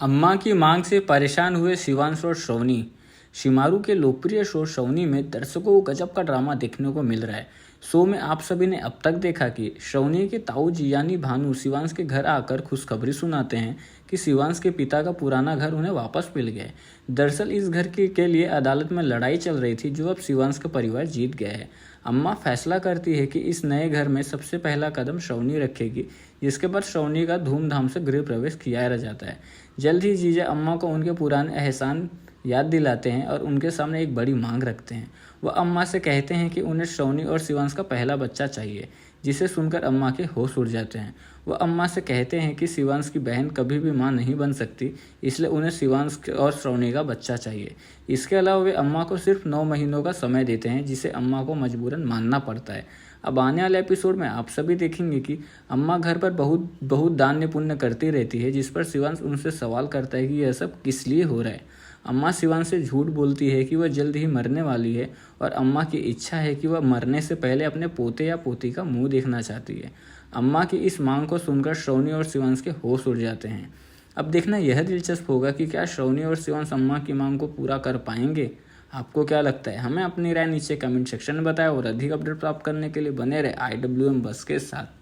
अम्मा की मांग से परेशान हुए शिवांश और शौनी। शिमारू के लोकप्रिय शो शौनी में दर्शकों को गजब का ड्रामा देखने को मिल रहा है। शो में आप सभी ने अब तक देखा कि शौनी के ताऊ जी यानी भानु शिवांश के घर आकर खुशखबरी सुनाते हैं कि शिवांश के पिता का पुराना घर उन्हें वापस मिल गया है। दरअसल इस घर के लिए अदालत में लड़ाई चल रही थी, जो अब शिवांश का परिवार जीत गया है। अम्मा फैसला करती है कि इस नए घर में सबसे पहला कदम शौनी रखेगी, जिसके बाद शौनी का धूमधाम से गृह प्रवेश किया जाता है। जल्द ही जीजा अम्मा को उनके पुराने एहसान याद दिलाते हैं और उनके सामने एक बड़ी मांग रखते हैं। वह अम्मा से कहते हैं कि उन्हें शौनी और शिवांश का पहला बच्चा चाहिए, जिसे सुनकर अम्मा के होश उड़ जाते हैं। वह अम्मा से कहते हैं कि शिवांश की बहन कभी भी मां नहीं बन सकती, इसलिए उन्हें शिवांश और शौनी का बच्चा चाहिए। इसके अलावा वे अम्मा को सिर्फ 9 महीनों का समय देते हैं, जिसे अम्मा को मजबूरन मानना पड़ता है। अब आने वाले एपिसोड में आप सभी देखेंगे कि अम्मा घर पर बहुत बहुत दान्य पुण्य करती रहती है, जिस पर शिवांश उनसे सवाल करता है कि यह सब किस लिए हो रहा है। अम्मा शिवांश से झूठ बोलती है कि वह जल्द ही मरने वाली है और अम्मा की इच्छा है कि वह मरने से पहले अपने पोते या पोती का मुंह देखना चाहती है। अम्मा की इस मांग को सुनकर शौनी और शिवांश के होश उड़ जाते हैं। अब देखना यह दिलचस्प होगा कि क्या शौनी और शिवांश अम्मा की मांग को पूरा कर पाएंगे। आपको क्या लगता है? हमें अपनी राय नीचे कमेंट सेक्शन में बताएं और अधिक अपडेट प्राप्त करने के लिए बने रहे IWM बस के साथ।